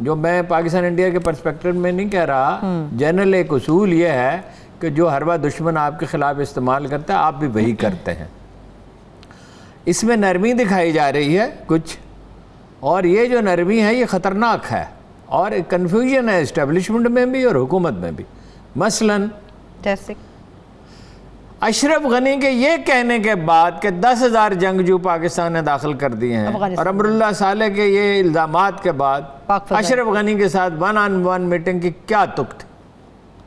جو میں پاکستان انڈیا کے پرسپیکٹو میں نہیں کہہ رہا، جنرل ایک اصول یہ ہے کہ جو حربہ دشمن آپ کے خلاف استعمال کرتا ہے آپ بھی وہی کرتے ہیں. اس میں نرمی دکھائی جا رہی ہے کچھ، اور یہ جو نرمی ہے یہ خطرناک ہے اور کنفیوژن ہے اسٹیبلشمنٹ میں بھی اور حکومت میں بھی. مثلاً جیسے اشرف غنی کے یہ کہنے کے بعد کہ 10,000 جنگجو پاکستان نے داخل کر دیے ہیں، اور امراللہ صالح کے یہ الزامات کے بعد اشرف غنی کے ساتھ 1-on-1 میٹنگ کی کیا تک تھی،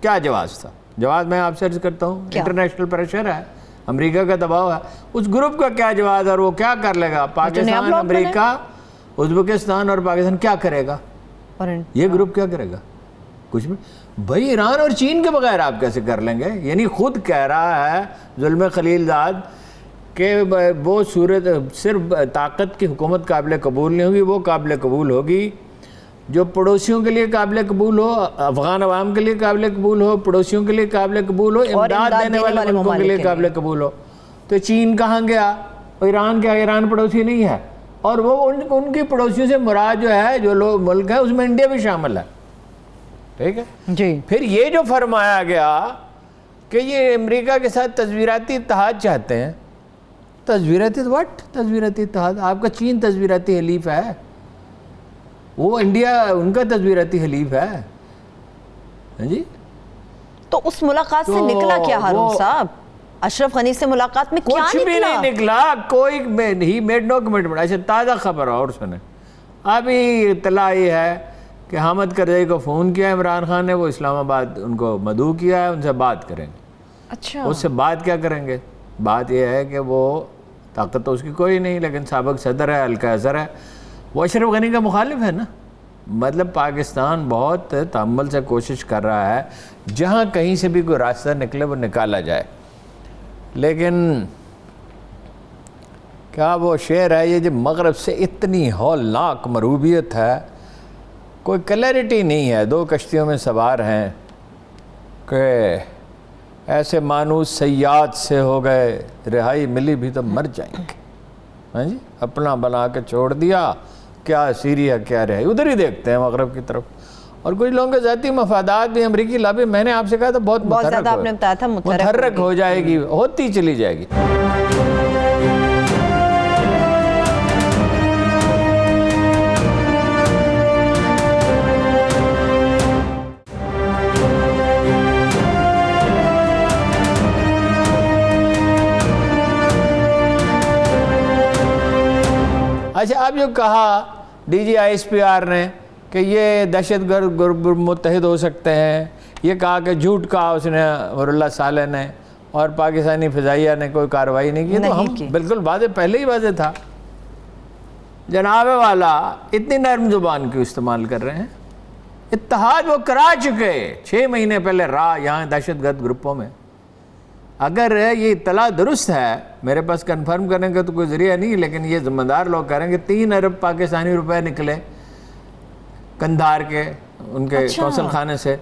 کیا جواز تھا؟ جواز میں آپ سے عرض کرتا ہوں، انٹرنیشنل پریشر ہے، امریکہ کا دباؤ ہے، اس گروپ کا کیا جواز اور وہ کیا کر لے گا؟ پاکستان، امریکہ، ازبکستان اور پاکستان کیا کرے گا؟ یہ گروپ کیا کرے گا؟ کچھ بھی. بھائی ایران اور چین کے بغیر آپ کیسے کر لیں گے؟ یعنی خود کہہ رہا ہے ظلم خلیل زاد کہ وہ صورت صرف طاقت کی حکومت قابل قبول نہیں ہوگی، وہ قابل قبول ہوگی جو پڑوسیوں کے لیے قابل قبول ہو، افغان عوام کے لیے قابل قبول ہو، پڑوسیوں کے لیے قابل قبول ہو، امداد دینے والے ملکوں کے لیے قابل قبول ہو. تو چین کہاں گیا؟ ایران کیا؟ ایران پڑوسی نہیں ہے، اور وہ ان کی پڑوسیوں سے مراد جو ہے جو لوگ ملک ہیں اس میں انڈیا بھی شامل ہے. ٹھیک ہے جی. پھر یہ جو فرمایا گیا کہ یہ امریکہ کے ساتھ تصویراتی اتحاد چاہتے ہیں، تصویراتی اتحاد؟ آپ کا چین تصویراتی حلیف ہے، وہ انڈیا ان کا تصویراتی حلیف ہے. جی تو اس ملاقات سے نکلا کیا ہارون صاحب؟ اشرف غنی سے ملاقات میں کیا کچھ بھی نہیں نکلا، کوئی ہی میڈ نو کمٹمنٹ. اچھا تازہ خبر اور سنیں، ابھی اطلاع یہ ہے کہ حامد کرزئی کو فون کیا عمران خان نے، وہ اسلام آباد ان کو مدعو کیا ہے، ان سے بات کریں گے. اچھا اس سے بات کیا کریں گے؟ بات یہ ہے کہ وہ طاقت تو اس کی کوئی نہیں، لیکن سابق صدر ہے، حلقہ اثر ہے، وہ اشرف غنی کا مخالف ہے نا. مطلب پاکستان بہت تحمل سے کوشش کر رہا ہے جہاں کہیں سے بھی کوئی راستہ نکلے وہ نکالا جائے. لیکن کیا وہ شعر ہے یہ جو مغرب سے اتنی ہولناک مروبیت ہے، کوئی کلیئرٹی نہیں ہے، دو کشتیوں میں سوار ہیں کہ ایسے مانوس صیاد سے ہو گئے، رہائی ملی بھی تو مر جائیں گے. ہاں جی، اپنا بنا کے چھوڑ دیا، کیا سیریا کیا رہائی. ادھر ہی دیکھتے ہیں مغرب کی طرف. اور کچھ لوگوں کے ذاتی مفادات بھی، امریکی لابی میں نے آپ سے کہا تھا بہت متحرک ہو جائے گی، ہوتی چلی جائے گی. اچھا اب جو کہا D G I S P R نے کہ یہ دہشت گرد گروپ متحد ہو سکتے ہیں، یہ کہا کہ جھوٹ کہا اس نے امراللہ صالح نے، اور پاکستانی فضائیہ نے کوئی کارروائی نہیں کی. تو ہم بالکل واضح، پہلے ہی واضح تھا. جناب والا اتنی نرم زبان کیوں استعمال کر رہے ہیں؟ اتحاد وہ کرا چکے 6 مہینے پہلے یہاں دہشت گرد گروپوں میں. اگر یہ اطلاع درست ہے، میرے پاس کنفرم کرنے کا تو کوئی ذریعہ نہیں، لیکن یہ ذمہ دار لوگ کہہ رہے ہیں کہ 3 ارب پاکستانی روپے نکلے کندھار کے ان کے قوصل خانے سے.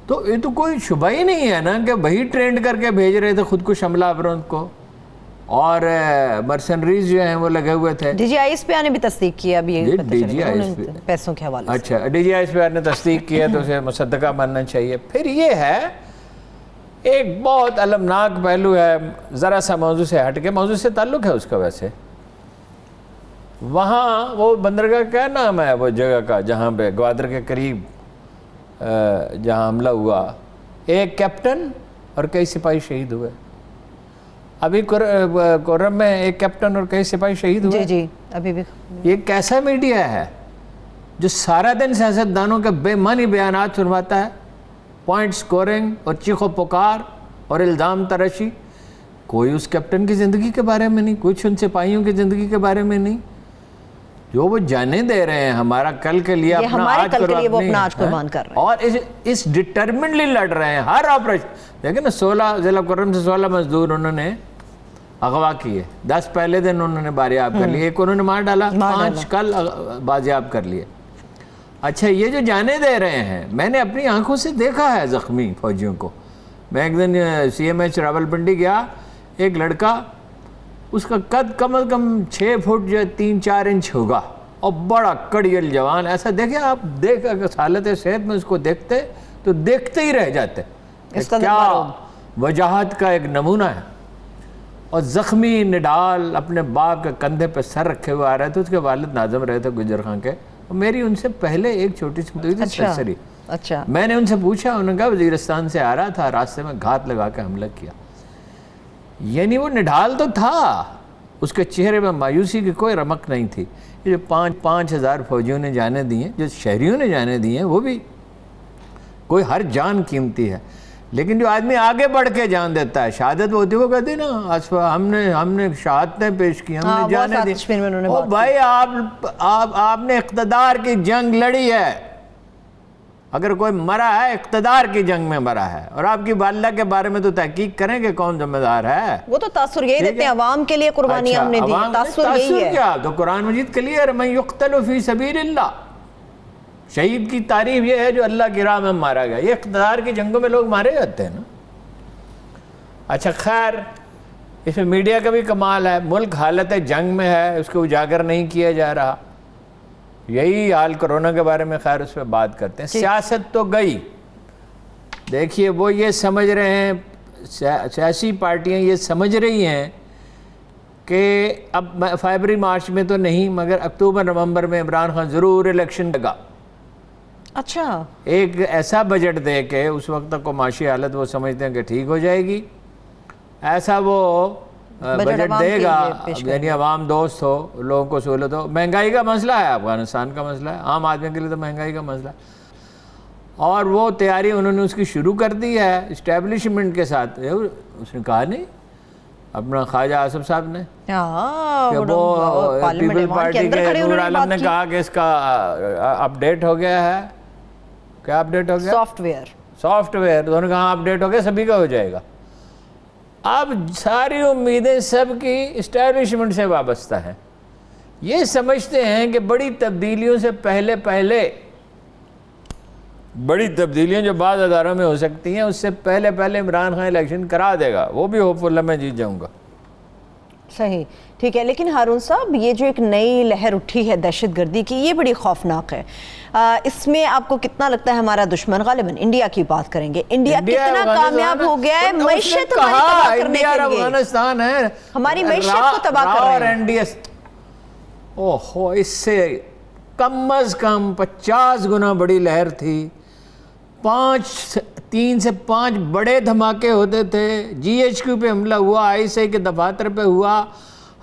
تو یہ تو کوئی شبہ ہی نہیں ہے نا کہ وہی ٹرینڈ کر کے بھیج رہے تھے خود کش حملہ آوروں کو، اور مرسنریز جو ہیں وہ لگے ہوئے تھے. D G I S P R نے بھی تصدیق کیا ابھی پیسوں کے حوالے سے. اچھا D G I S P R نے تصدیق کیا تو اسے مصدقہ ماننا چاہیے. پھر یہ ہے ایک بہت المناک پہلو ہے، ذرا سا موضوع سے ہٹ کے، موضوع سے تعلق ہے اس کا. ویسے وہاں وہ بندرگاہ کیا نام ہے وہ جگہ کا جہاں پہ گوادر کے قریب جہاں حملہ ہوا، ایک کیپٹن اور کئی سپاہی شہید ہوئے. ابھی کورم میں ایک کیپٹن اور کئی سپاہی شہید ہوئے. جی ابھی بھی. یہ کیسا میڈیا ہے جو سارا دن سیاستدانوں کے بے معنی بیانات سنواتا ہے، پوائنٹ سکورنگ اور چیخ و پکار اور الزام تراشی؟ کوئی اس کیپٹن کی زندگی کے بارے میں نہیں، کچھ ان سپاہیوں کی زندگی کے بارے میں نہیں، جو وہ جانے دے رہے ہیں ہمارا کل کے لیے، اپنا آج قربان کر رہے ہیں، اور اس ڈٹرمنٹلی لڑ رہے ہیں ہر آپریشن. دیکھیں نا 16 ضلع کرم سے 16 مزدور انہوں نے اغوا کیے، 10 پہلے دن انہوں نے بازیاب کر لیے، ایک انہوں نے مار ڈالا، 5 کل بازیاب کر لیے. اچھا یہ جو جانے دے رہے ہیں، میں نے اپنی آنکھوں سے دیکھا ہے زخمی فوجیوں کو. میں ایک دن سی ایم ایچ راولپنڈی گیا، ایک لڑکا، اس کا قد کم از کم 6 فٹ جو 3-4 انچ ہوگا، اور بڑا کڑیل جوان، ایسا دیکھیں آپ، دیکھ اگر حالت صحت میں اس کو دیکھتے تو دیکھتے ہی رہ جاتے، کیا وجاہت کا ایک نمونہ ہے. اور زخمی نڈال اپنے باپ کے کندھے پہ سر رکھے ہوئے آ رہے تھے، اس کے والد ناظم رہے تھے گجر خان کے، اور میری ان سے پہلے ایک چھوٹی سی ہوئی تھی سرسری. اچھا، میں نے ان سے پوچھا، انہوں نے کہا وزیرستان سے آ رہا تھا، راستے میں گھات لگا کے حملہ کیا. یعنی وہ نڈال تو تھا، اس کے چہرے میں مایوسی کی کوئی رمق نہیں تھی. یہ جو 5,000 فوجیوں نے جانے دی ہیں، جو شہریوں نے جانے دی ہیں، وہ بھی کوئی ہر جان قیمتی ہے، لیکن جو آدمی آگے بڑھ کے جان دیتا ہے، شہادت وہ ہوتی ہے، وہ کہتے ہیں نا ہم نے شہادتیں پیش کی، ہم نے جانے دی. او بھائی، آپ نے اقتدار کی جنگ لڑی ہے. اگر کوئی مرا ہے اقتدار کی جنگ میں مرا ہے، اور آپ کی والدہ کے بارے میں تو تحقیق کریں کہ کون ذمہ دار ہے. وہ تو تاثر یہی دیتے ہیں، عوام کے لیے قربانیاں ہم نے دی، تاثر یہی ہے. کیا تو قرآن مجید کلیئر، من یقتل فی سبیل اللہ، شہید کی تعریف یہ ہے جو اللہ کی راہ میں مارا گیا. یہ اقتدار کی جنگوں میں لوگ مارے جاتے ہیں نا. اچھا خیر، اس میں میڈیا کا بھی کمال ہے. ملک حالت جنگ میں ہے، اس کو اجاگر نہیں کیا جا رہا. یہی حال کرونا کے بارے میں خیر اس پہ بات کرتے ہیں. سیاست تو گئی. دیکھیے وہ یہ سمجھ رہے ہیں، سیاسی پارٹیاں یہ سمجھ رہی ہیں کہ اب فیبرری مارچ میں تو نہیں، مگر اکتوبر نومبر میں عمران خان ضرور الیکشن دے گا. اچھا، ایک ایسا بجٹ دے کے اس وقت تک کو معاشی حالت وہ سمجھتے ہیں کہ ٹھیک ہو جائے گی، ایسا وہ بجٹ دے گا یعنی عوام دوست ہو، لوگوں کو سہولت ہو. مہنگائی کا مسئلہ ہے، افغانستان کا مسئلہ ہے، عام آدمی کے لیے تو مہنگائی کا مسئلہ ہے، اور وہ تیاری انہوں نے اس کی شروع کر دی ہے اسٹیبلشمنٹ کے ساتھ. اس نے کہا نہیں اپنا خواجہ آصف صاحب نے کہ وہ پیپل پارٹی کے نور عالم نے کہا کہ اس کا اپڈیٹ ہو گیا ہے. کیا اپڈیٹ ہو گیا؟ Soft where. انہوں نے کہا اپڈیٹ ہو گیا، سبھی کا ہو جائے گا. اب ساری امیدیں سب کی اسٹیبلشمنٹ سے وابستہ ہیں. یہ سمجھتے ہیں کہ بڑی تبدیلیوں سے پہلے بڑی تبدیلیاں جو بعض اداروں میں ہو سکتی ہیں، اس سے پہلے عمران خان الیکشن کرا دے گا. وہ بھی ہوپ فل ہے میں جیت جاؤں گا. صحیح، ٹھیک ہے. لیکن ہارون صاحب، یہ جو ایک نئی لہر اٹھی ہے دہشت گردی کی، یہ بڑی خوفناک ہے. اس میں آپ کو کتنا لگتا ہے ہمارا دشمن، غالباً انڈیا کی بات کریں گے، انڈیا کتنا کامیاب ہو گیا ہے معیشت ہماری تباہ کرنے کے لیے؟ افغانستان ہے، ہماری معیشت کو تباہ کر رہے ہیں. اوہو، اس سے کم از کم 50 گنا بڑی لہر تھی. 3 سے 5 بڑے دھماکے ہوتے تھے. GHQ پہ حملہ ہوا، ISI کے دفاتر پہ ہوا.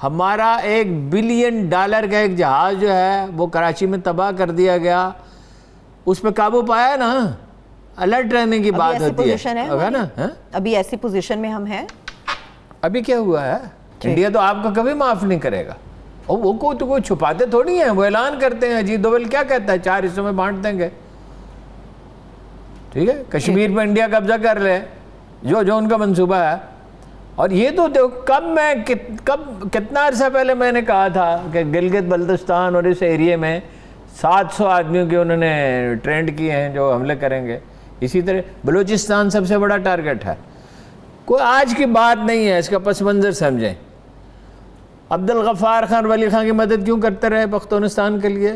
ہمارا $1 بلین کا ایک جہاز جو ہے وہ کراچی میں تباہ کر دیا گیا. اس پہ قابو پایا نا. الرٹ رہنے کی بات ہوتی ہے نا. ابھی ایسی پوزیشن میں ہم ہیں. ابھی کیا ہوا ہے؟ انڈیا تو آپ کو کبھی معاف نہیں کرے گا. وہ کوئی چھپاتے تھوڑی ہیں، وہ اعلان کرتے ہیں. اجیت دوول کیا کہتا ہے؟ 4 حصوں میں بانٹ دیں گے. ٹھیک ہے، کشمیر پہ انڈیا قبضہ کر لے، جو ان کا منصوبہ ہے. اور یہ تو کتنا عرصہ پہلے میں نے کہا تھا کہ گلگت بلتستان اور اس ایریے میں 700 آدمیوں کے انہوں نے ٹرینڈ کیے ہیں جو حملے کریں گے. اسی طرح بلوچستان سب سے بڑا ٹارگٹ ہے. کوئی آج کی بات نہیں ہے، اس کا پس منظر سمجھیں. عبدالغفار خان ولی خان کی مدد کیوں کرتے رہے پختونستان کے لیے؟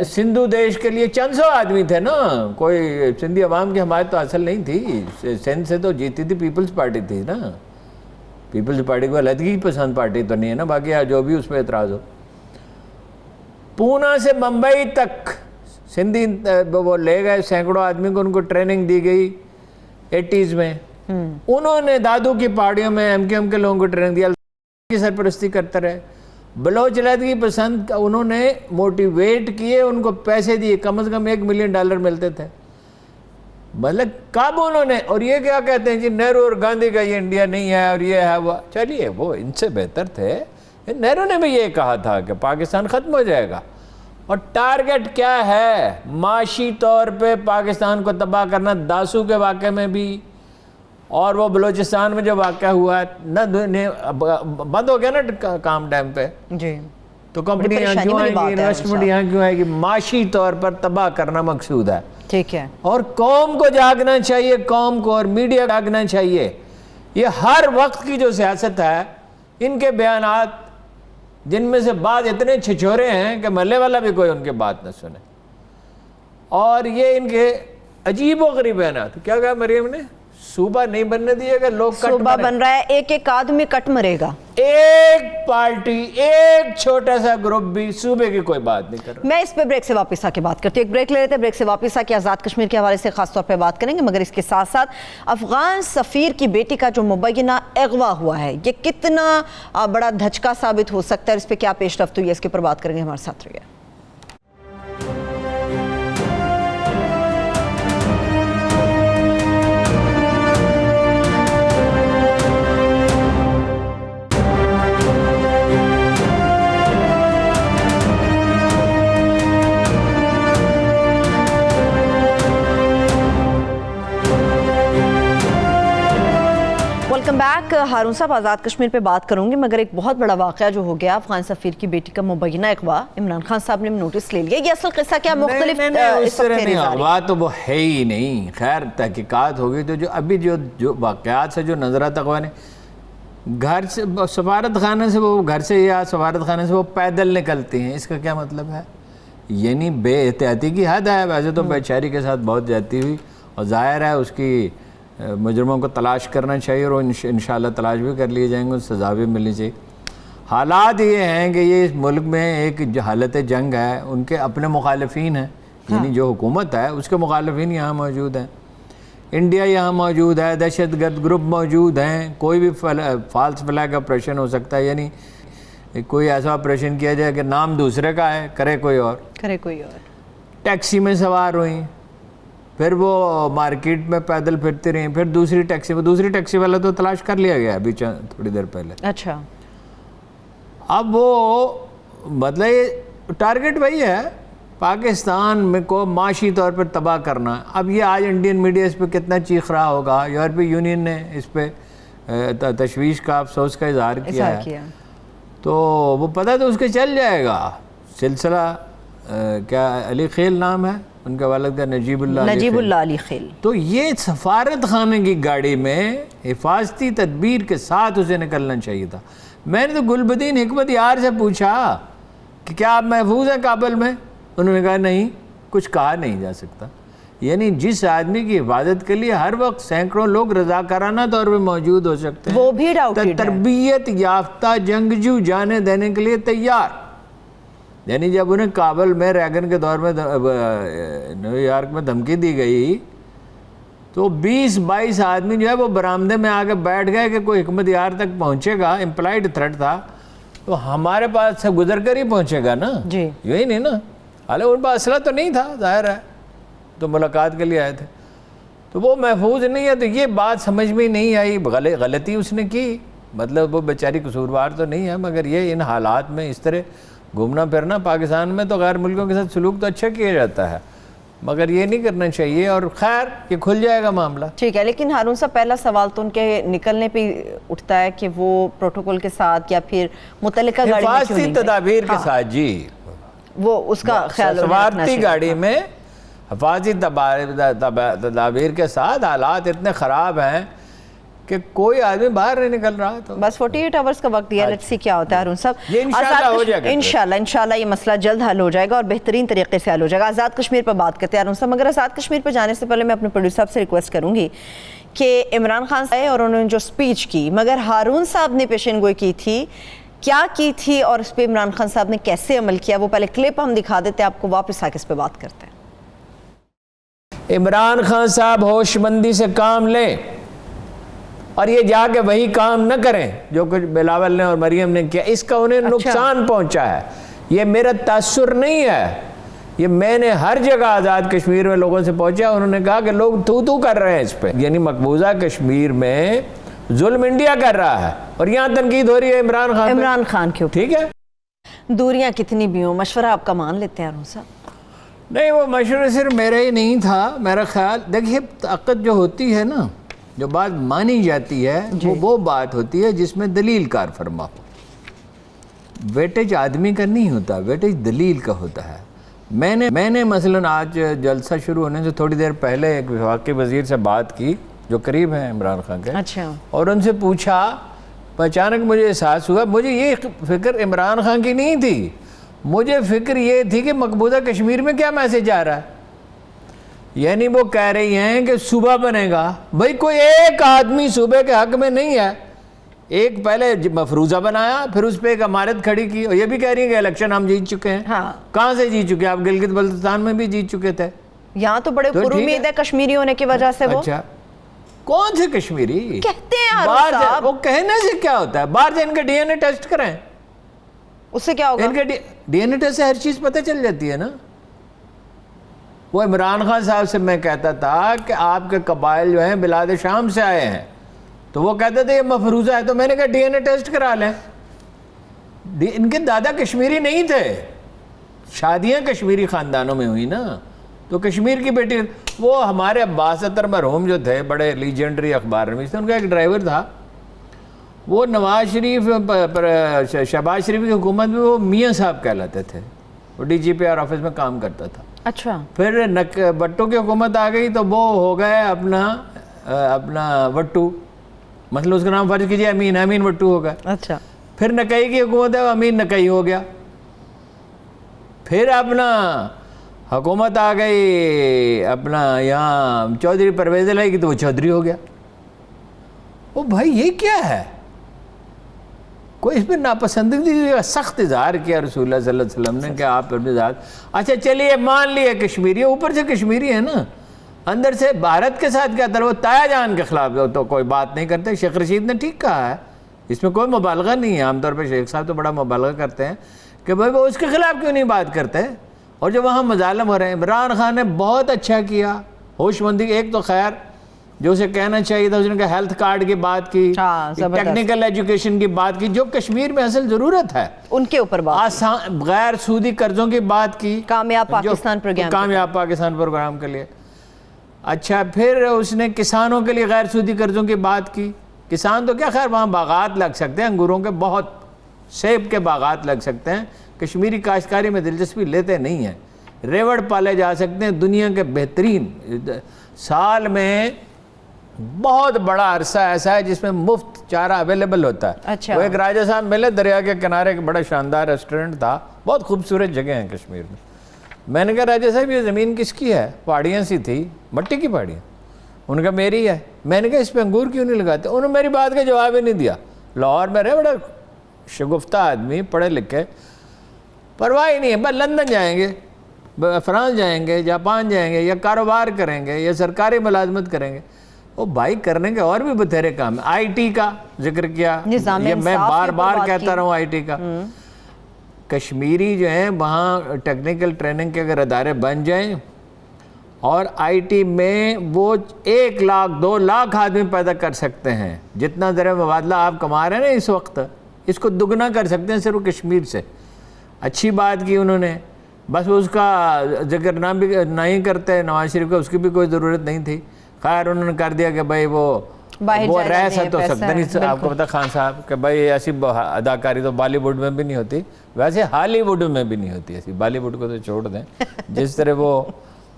سندھو دیش کے لیے چند سو آدمی تھے نا. کوئی سندھی عوام کی حمایت تو حاصل نہیں تھی. سندھ سے تو جیتی تھی پیپلز پارٹی تھی نا. پیپلز پارٹی کو علیحدگی پسند پارٹی تو نہیں ہے نا. باقی جو بھی اس پہ اعتراض ہو. پونا سے ممبئی تک سندھی وہ لے گئے سینکڑوں آدمی کو، ان کو ٹریننگ دی گئی 80s میں. انہوں نے دادو کی پہاڑیوں میں MQM کے لوگوں کو ٹریننگ دیا، کی سرپرستی کرتے رہے. بلوچ علیحدگی پسند انہوں نے موٹیویٹ کیے، ان کو پیسے دیے، کم از کم $1 ملین ملتے تھے. مطلب کب انہوں نے، اور یہ کیا کہتے ہیں جی نہرو اور گاندھی کا یہ انڈیا نہیں ہے اور یہ ہے وہ. چلیے وہ ان سے بہتر تھے. نہرو نے بھی یہ کہا تھا کہ پاکستان ختم ہو جائے گا. اور ٹارگٹ کیا ہے؟ معاشی طور پہ پاکستان کو تباہ کرنا. داسو کے واقعے میں بھی اور وہ بلوچستان میں جو واقعہ ہوا ہے نہ بند ہو گیا نا کام ٹائم پہ. جی تو کمپنی یہاں کیوں آئیں گی، انویسٹمنٹ یہاں کیوں آئے گی؟ معاشی طور پر تباہ کرنا مقصود ہے. ٹھیک ہے. اور قوم کو جاگنا چاہیے، قوم کو اور میڈیا جاگنا چاہیے. یہ ہر وقت کی جو سیاست ہے، ان کے بیانات جن میں سے بعض اتنے چھچورے ہیں کہ محلے والا بھی کوئی ان کی بات نہ سنے. اور یہ ان کے عجیب و غریب بیانات. کیا کہا مریم نے؟ صوبہ نہیں بننے دیے گا, لوگ صوبہ بن رہا ہے, ایک ایک آدمی کٹ مرے گا. ایک پارٹی, ایک چھوٹا سا گروپ بھی صوبے کی کوئی بات نہیں کر رہا. میں اس پہ بریک سے واپس آ کے بات کرتی ہوں. ایک بریک لے لیتے ہیں, بریک سے واپس آ کے آزاد کشمیر کے حوالے سے خاص طور پہ بات کریں گے, مگر اس کے ساتھ ساتھ افغان سفیر کی بیٹی کا جو مبینہ اغوا ہوا ہے یہ کتنا بڑا دھچکا ثابت ہو سکتا ہے, اس پہ کیا پیش رفت ہوئی ہے, اس کے اوپر بات کریں گے. ہمارے ساتھ رہیے. Welcome back. ہارون صاحب, آزاد کشمیر پہ بات کروں گی, مگر ایک بہت بڑا واقعہ جو ہو گیا, افغان سفیر کی بیٹی کا مبینہ اغوا, عمران خان صاحب نے نوٹس لے لیا. یہ اصل قصہ کیا مختلف اس طرح نہیں, اغوا تو وہ ہے ہی نہیں. خیر تحقیقات ہوگی تو جو ابھی جو واقعات سے جو نظر آتا, اغوا نے گھر سے سفارت خانے سے, وہ گھر سے یا سفارت خانے سے وہ پیدل نکلتے ہیں. اس کا کیا مطلب ہے؟ یعنی بے احتیاطی کی حد ہے. ویسے تو بیچاری کے ساتھ بہت زیادتی ہوئی, اور ظاہر ہے اس کی مجرموں کو تلاش کرنا چاہیے, اور انشاءاللہ تلاش بھی کر لیے جائیں گے, سزا بھی ملنی چاہیے. حالات یہ ہیں کہ یہ اس ملک میں ایک حالت جنگ ہے, ان کے اپنے مخالفین ہیں, یعنی جو حکومت ہے اس کے مخالفین یہاں موجود ہیں, انڈیا یہاں موجود ہے, دہشت گرد گروپ موجود ہیں, کوئی بھی فالس فلیگ آپریشن ہو سکتا ہے, یعنی کوئی ایسا آپریشن کیا جائے کہ نام دوسرے کا ہے, کرے کوئی اور. ٹیکسی میں سوار ہوئیں, پھر وہ مارکیٹ میں پیدل پھرتی رہیں, پھر دوسری ٹیکسی والا تو تلاش کر لیا گیا ابھی تھوڑی دیر پہلے. اچھا, اب وہ مطلب ٹارگٹ وہی ہے, پاکستان میں کو معاشی طور پر تباہ کرنا. اب یہ آج انڈین میڈیا اس پہ کتنا چیخ رہا ہوگا, یورپی یونین نے اس پہ تشویش کا, افسوس کا اظہار کیا ہے, تو وہ پتہ تو اس کے چل جائے گا. سلسلہ کیا علی خیل نام ہے ان کا والد کا, نجیب اللہ علی خیل. تو یہ سفارت خانے کی گاڑی میں حفاظتی تدبیر کے ساتھ اسے نکلنا چاہیے تھا. میں نے تو گلبدین حکمت یار سے پوچھا کہ کیا آپ محفوظ ہیں کابل میں؟ انہوں نے کہا نہیں, کچھ کہا نہیں جا سکتا. یعنی جس آدمی کی حفاظت کے لیے ہر وقت سینکڑوں لوگ رضاکارانہ طور پہ موجود ہو سکتے ہیں, وہ بھی تربیت یافتہ جنگجو جانے دینے کے لیے تیار. یعنی جب انہیں کابل میں ریگن کے دور میں نیو یارک میں دھمکی دی گئی تو 20-22 آدمی جو ہے وہ برآمدے میں آ کے بیٹھ گئے کہ کوئی حکمت یار تک پہنچے گا. امپلائڈ تھریٹ تھا, تو ہمارے پاس سے گزر کر ہی پہنچے گا نا, یہی نہیں نا. حالانکہ ان پاس اسلحہ تو نہیں تھا, ظاہر ہے, تو ملاقات کے لیے آئے تھے, تو وہ محفوظ نہیں ہے. تو یہ بات سمجھ میں نہیں آئی, غلطی اس نے کی, مطلب وہ بیچاری قصوروار تو نہیں ہے, مگر یہ ان حالات میں اس طرح گھومنا پھرنا. پاکستان میں تو غیر ملکوں کے ساتھ سلوک تو اچھا کیا جاتا ہے, مگر یہ نہیں کرنا چاہیے. اور خیر یہ کھل جائے گا معاملہ. ٹھیک ہے, لیکن ہارون صاحب پہلا سوال تو ان کے نکلنے پہ اٹھتا ہے کہ وہ پروٹوکول کے ساتھ یا پھر متعلقہ گاڑی میں حفاظتی تدابیر کے ساتھ, جی وہ اس کا خیال سفارتی گاڑی میں حفاظتی تدابیر کے ساتھ. حالات اتنے خراب ہیں کہ کوئی آدمی باہر نہیں نکل رہا, تو بس 48 آورز کا وقت دیا, لیٹس سی کیا ہوتا ہے. ہارون صاحب, یہ انشاءاللہ ہو جائے گا, انشاءاللہ یہ مسئلہ جلد حل ہو جائے گا اور بہترین طریقے سے حل ہو جائے گا. آزاد کشمیر پر بات کرتے ہیں ہارون صاحب, مگر آزاد کشمیر پر جانے سے پہلے میں اپنے پروڈیوسر صاحب سے ریکویسٹ کروں گی کہ عمران خان آئے اور انہوں نے جو سپیچ کی, مگر ہارون صاحب نے پیشین گوئی کی تھی, کیا کی تھی اور اس پہ عمران خان صاحب نے کیسے عمل کیا, وہ پہلے کلپ ہم دکھا دیتے ہیں آپ کو, واپس آ کے اس پہ بات کرتے ہیں. عمران خان صاحب ہوش مندی سے کام لیں اور یہ جا کے وہی کام نہ کریں جو کچھ بلاول نے اور مریم نے کیا. اس کا انہیں نقصان پہنچا ہے. یہ میرا تاثر نہیں ہے, یہ میں نے ہر جگہ آزاد کشمیر میں لوگوں سے پہنچا, انہوں نے کہا کہ لوگ تو کر رہے ہیں اس پہ. یعنی مقبوضہ کشمیر میں ظلم انڈیا کر رہا ہے اور یہاں تنقید ہو رہی ہے عمران خان کے اوپر. ٹھیک ہے, دوریاں کتنی بھی ہوں, مشورہ آپ کا مان لیتے ہیں ہارون صاحب؟ نہیں, وہ مشورہ صرف میرا ہی نہیں تھا. میرا خیال دیکھیے, طاقت جو ہوتی ہے نا, جو بات مانی جاتی ہے, وہ بات ہوتی ہے جس میں دلیل کار فرما ہو. ویٹیج آدمی کا نہیں ہوتا, ویٹیج دلیل کا ہوتا ہے. میں نے مثلا آج جلسہ شروع ہونے سے تھوڑی دیر پہلے ایک وفاقی وزیر سے بات کی جو قریب ہیں عمران خان کے, اچھا, اور ان سے پوچھا اچانک مجھے احساس ہوا, مجھے یہ فکر عمران خان کی نہیں تھی, مجھے فکر یہ تھی کہ مقبوضہ کشمیر میں کیا میسج آ رہا ہے. یعنی وہ کہہ رہی ہیں کہ صوبہ بنے گا. بھائی کوئی ایک آدمی صوبے کے حق میں نہیں ہے. ایک پہلے مفروضہ بنایا, پھر اس پہ ایک عمارت کھڑی کی, اور یہ بھی کہہ رہی ہیں کہ الیکشن ہم جیت چکے ہیں. کہاں سے جیت چکے ہیں؟ آپ گلگت بلتستان میں بھی جیت چکے تھے. یہاں تو بڑے پر امید ہے کشمیری ہونے کی وجہ سے. وہ اچھا, کون سے کشمیری کہتے ہیں ہارون صاحب؟ وہ کہنے سے کیا ہوتا ہے؟ باہر سے ان کا ڈی این اے ٹیسٹ کرائیں, اس سے کیا ہوگا؟ ان کے ڈی این اے ٹیسٹ سے ہر چیز پتہ چل جاتی ہے نا. وہ عمران خان صاحب سے میں کہتا تھا کہ آپ کے قبائل جو ہیں بلاد شام سے آئے ہیں, تو وہ کہتے تھے یہ مفروضہ ہے, تو میں نے کہا ڈی این اے ٹیسٹ کرا لیں. ان کے دادا کشمیری نہیں تھے, شادیاں کشمیری خاندانوں میں ہوئی نا, تو کشمیر کی بیٹی. وہ ہمارے عباس اطہر مرحوم جو تھے, بڑے لیجنڈری اخبار نویس تھے, ان کا ایک ڈرائیور تھا, وہ نواز شریف شہباز شریف کی حکومت میں وہ میاں صاحب کہلاتے تھے. وہ D G P R office میں کام کرتا تھا. اچھا. پھر بٹو کی حکومت آ گئی تو وہ ہو گئے اپنا وٹو, مثلا اس کا نام فرض کیجیے امین وٹو ہو گئے. اچھا. پھر نکئی کی حکومت ہے, وہ امین نکئی ہو گیا. پھر اپنا حکومت آ گئی اپنا یہاں چودھری پرویز الہی کی, تو وہ چودھری ہو گیا. وہ بھائی یہ کیا ہے؟ کوئی اس پہ ناپسندیدگی کا سخت اظہار کیا رسول اللہ صلی اللہ علیہ وسلم نے کہ آپ اپنے ذات. اچھا چلیے مان لیے کشمیری, اوپر سے کشمیری ہے نا, اندر سے بھارت کے ساتھ کیا تھا؟ وہ تایا جان کے خلاف تو کوئی بات نہیں کرتے. شیخ رشید نے ٹھیک کہا ہے, اس میں کوئی مبالغہ نہیں ہے. عام طور پہ شیخ صاحب تو بڑا مبالغہ کرتے ہیں کہ بھائی وہ اس کے خلاف کیوں نہیں بات کرتے. اور جو وہاں مظالم ہو رہے ہیں, عمران خان نے بہت اچھا کیا, ہوش مندی. ایک تو خیر جو اسے کہنا چاہیے تھا, اس نے کہا ہیلتھ کارڈ کی بات کی, ٹیکنیکل ایجوکیشن کی بات کی, جو کشمیر میں اصل ضرورت ہے ان کے اوپر بات, آسان غیر سودی قرضوں کی بات کی, کامیاب پاکستان پروگرام کے لیے. اچھا پھر اس نے کسانوں کے لیے غیر سودی قرضوں کی بات کی. کسان تو کیا خیر وہاں باغات لگ سکتے ہیں, انگوروں کے بہت, سیب کے باغات لگ سکتے ہیں. کشمیری کاشتکاری میں دلچسپی لیتے نہیں ہیں. ریوڑ پالے جا سکتے ہیں, دنیا کے بہترین. سال میں بہت بڑا عرصہ ایسا ہے جس میں مفت چارہ اویلیبل ہوتا ہے. وہ ایک راجہ صاحب ملے, دریا کے کنارے ایک بڑا شاندار ریسٹورنٹ تھا, بہت خوبصورت جگہ ہیں کشمیر میں. میں نے کہا راجہ صاحب یہ زمین کس کی ہے؟ پہاڑیاں سی تھی, مٹی کی پہاڑیاں. انہوں نے کہا میری ہے. میں نے کہا اس پہ انگور کیوں نہیں لگاتے؟ انہوں نے میری بات کا جواب ہی نہیں دیا. لاہور میں رہے, بڑا شگفتہ آدمی, پڑھے لکھے, پرواہ ہی نہیں ہے. بس لندن جائیں گے, فرانس جائیں گے, جاپان جائیں گے, یا کاروبار کریں گے, یا سرکاری ملازمت کریں گے. وہ بھائی کرنے کے اور بھی بتھیرے کام ہیں. آئی ٹی کا ذکر کیا, یہ میں بار بار کہتا رہا ہوں آئی ٹی کا. کشمیری جو ہیں وہاں ٹیکنیکل ٹریننگ کے اگر ادارے بن جائیں, اور آئی ٹی میں وہ 1 لاکھ 2 لاکھ آدمی پیدا کر سکتے ہیں. جتنا ذرا مبادلہ آپ کما رہے ہیں نا اس وقت, اس کو دگنا کر سکتے ہیں صرف کشمیر سے. اچھی بات کی انہوں نے, بس اس کا ذکر نہیں کرتے نواز شریف کا, اس کی بھی کوئی ضرورت نہیں تھی. خیر انہوں نے کر دیا کہ بھائی وہ رہ تو سکتا نہیں. آپ کو پتا خان صاحب کہ بھائی ایسی اداکاری تو بالی ووڈ میں بھی نہیں ہوتی, ویسے ہالی ووڈ میں بھی نہیں ہوتی ایسی. بالی ووڈ کو تو چھوڑ دیں. جس طرح وہ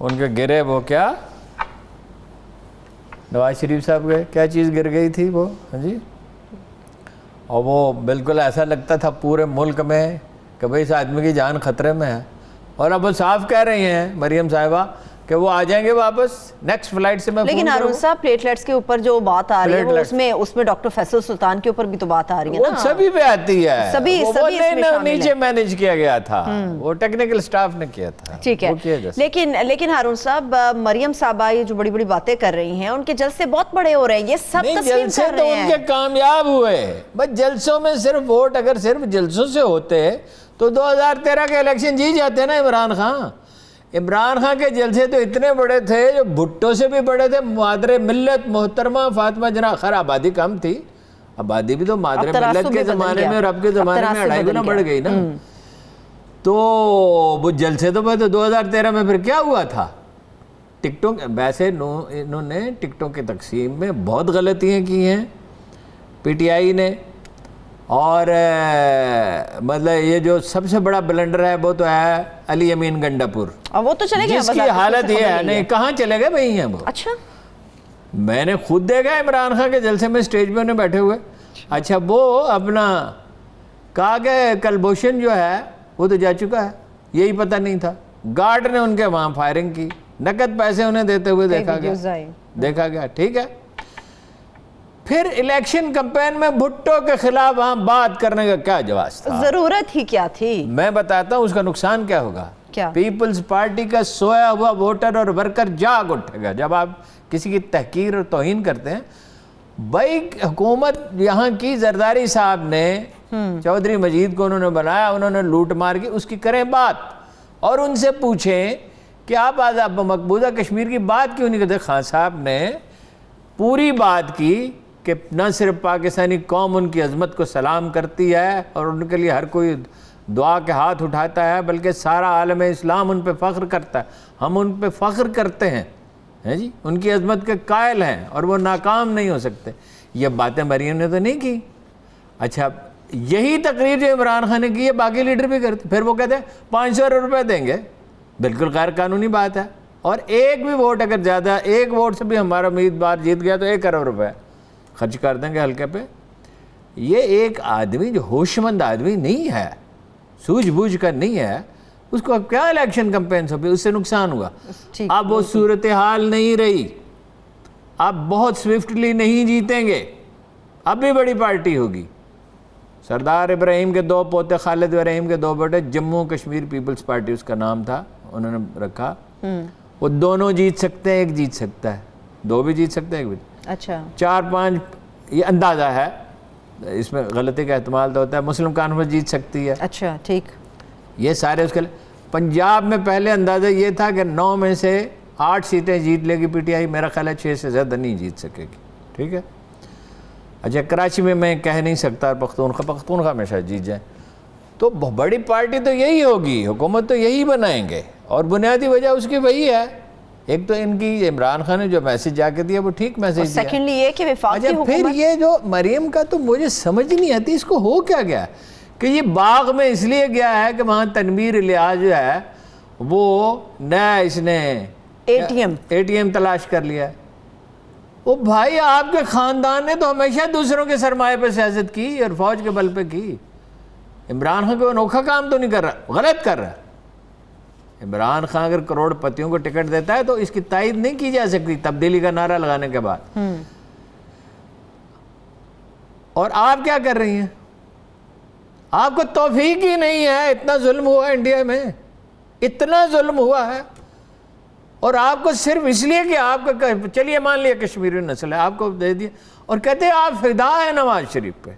ان کے گرے, وہ کیا نواز شریف صاحب کے کیا چیز گر گئی تھی وہ, ہاں جی, اور وہ بالکل ایسا لگتا تھا پورے ملک میں کہ بھئی اس آدمی کی جان خطرے میں ہے. اور اب وہ صاف کہہ رہی ہیں مریم صاحبہ کہ وہ آ جائیں گے واپس نیکسٹ فلائٹ سے. میں لیکن ہارون صاحب پلیٹلیٹس کے اوپر جو بات آ رہی ہے اس میں ڈاکٹر فیصل سلطان کے اوپر بھی تو بات آ رہی ہے نا. وہ سبھی پہ آتی ہے, سبھی نیچے مینیج کیا گیا تھا, وہ ٹیکنیکل سٹاف نے کیا تھا. ٹھیک ہے, لیکن ہارون صاحب مریم صاحبہ یہ جو بڑی بڑی باتیں کر رہی ہیں, ان کے جلسے بہت بڑے ہو رہے ہیں, یہ سب تسلیم کر رہے ہیں. ان کے کامیاب ہوئے, بس جلسوں میں صرف ووٹ اگر صرف جلسوں سے ہوتے تو 2013 کے الیکشن جیت جاتے نا عمران خان. عمران خان کے جلسے تو اتنے بڑے تھے جو بھٹو سے بھی بڑے تھے. مادر ملت محترمہ فاطمہ جناح, خیر آبادی کم تھی, آبادی بھی تو مادر ملت کے زمانے میں اور اب کے زمانے میں 2.5 گنا بڑھ گئی نا. تو وہ جلسے تو 2013 میں پھر کیا ہوا تھا, ٹکٹوں, ویسے انہوں نے ٹکٹوں کی تقسیم میں بہت غلطیاں کی ہیں پی ٹی آئی نے. اور مطلب یہ جو سب سے بڑا بلنڈر ہے وہ تو ہے علی امین گنڈا پور, وہ تو چلے گئے, جس کی حالت یہ ہے نہیں کہاں چلے گئے بھائی ہیں وہ. اچھا, میں نے خود دیکھا عمران خان کے جلسے میں اسٹیج پہ انہیں بیٹھے ہوئے. اچھا وہ اپنا کہا کہ کلبھوشن جو ہے وہ تو جا چکا ہے، یہی پتہ نہیں تھا، گارڈ نے ان کے وہاں فائرنگ کی، نقد پیسے انہیں دیتے ہوئے دیکھا گیا، ٹھیک ہے۔ پھر الیکشن کمپین میں بھٹو کے خلاف وہاں بات کرنے کا کیا جواز تھا؟ ضرورت ہی کیا تھی؟ میں بتاتا ہوں اس کا نقصان کیا ہوگا۔ کیا؟ پیپلز پارٹی کا سویا ہوا ووٹر اور ورکر جاگ اٹھے گا جب آپ کسی کی تحقیر اور توہین کرتے ہیں۔ بھائی حکومت یہاں کی زرداری صاحب نے چودھری مجید کو انہوں نے بنایا، انہوں نے لوٹ مار کی، اس کی کریں بات اور ان سے پوچھیں کہ آپ مقبوضہ کشمیر کی بات کیوں نہیں کرتے؟ خان صاحب نے پوری بات کی کہ نہ صرف پاکستانی قوم ان کی عظمت کو سلام کرتی ہے اور ان کے لیے ہر کوئی دعا کے ہاتھ اٹھاتا ہے، بلکہ سارا عالم اسلام ان پہ فخر کرتا ہے، ہم ان پہ فخر کرتے ہیں جی، ان کی عظمت کے قائل ہیں اور وہ ناکام نہیں ہو سکتے۔ یہ باتیں مریم نے تو نہیں کی۔ اچھا یہی تقریر جو عمران خان نے کی ہے باقی لیڈر بھی کرتے، پھر وہ کہتے ہیں 500 روپے دیں گے، بالکل غیر قانونی بات ہے، اور ایک بھی ووٹ اگر زیادہ، ایک ووٹ سے بھی ہمارا امیدوار جیت گیا تو 1 کروڑ روپے خرچ کر دیں گے حلقے پہ۔ یہ ایک آدمی جو ہوش مند آدمی نہیں ہے، سوجھ بوجھ کر نہیں ہے، اس کو کیا الیکشن کمپینس ہوگی، اس سے نقصان ہوا۔ اب وہ صورتحال نہیں رہی، اب بہت سوئفٹلی نہیں جیتیں گے، اب بھی بڑی پارٹی ہوگی۔ سردار ابراہیم کے 2 پوتے، خالد ابراہیم کے 2 بیٹے، جموں کشمیر پیپلز پارٹی اس کا نام تھا، انہوں نے رکھا۔ وہ دونوں جیت سکتے ہیں، ایک جیت سکتا ہے، 2 بھی جیت سکتے ہیں، ایک بھی۔ اچھا 4-5 یہ اندازہ ہے، اس میں غلطی کا احتمال تو ہوتا ہے۔ مسلم کانفرنس جیت سکتی ہے۔ اچھا ٹھیک، یہ سارے اس کے لیے۔ پنجاب میں پہلے اندازہ یہ تھا کہ 9 میں سے 8 سیٹیں جیت لے گی پی ٹی آئی، میرا خیال ہے 6 سے زیادہ نہیں جیت سکے گی، ٹھیک ہے۔ اچھا کراچی میں کہہ نہیں سکتا پختونخوا ہمیشہ جیت جائیں، تو بڑی پارٹی تو یہی ہوگی، حکومت تو یہی بنائیں گے، اور بنیادی وجہ اس کی وہی ہے۔ ایک تو ان کی عمران خان نے جو میسج جا کے دیا وہ ٹھیک میسج دیا، سیکنڈلی یہ کہ وفاقی حکومت۔ پھر یہ جو مریم کا تو مجھے سمجھ نہیں آتی اس کو ہو کیا گیا کہ یہ باغ میں اس لیے گیا ہے کہ وہاں تنویر الیاس جو ہے وہ نیا اس نے اے ٹی ایم تلاش کر لیا ہے۔ وہ بھائی آپ کے خاندان نے تو ہمیشہ دوسروں کے سرمایہ پہ سیاست کی اور فوج کے بل پہ کی۔ عمران خان کوئی انوکھا کام تو نہیں کر رہا، غلط کر رہا ہے۔ عمران خان اگر کروڑ پتیوں کو ٹکٹ دیتا ہے تو اس کی تائید نہیں کی جا سکتی تبدیلی کا نعرہ لگانے کے بعد۔ اور آپ کیا کر رہی ہیں؟ آپ کو توفیق ہی نہیں ہے، اتنا ظلم ہوا ہے انڈیا میں، اتنا ظلم ہوا ہے، اور آپ کو صرف اس لیے کہ آپ کا چلیے مان لیا کشمیری نسل ہے، آپ کو دے دیا، اور کہتے ہیں آپ فدا ہیں نواز شریف پہ۔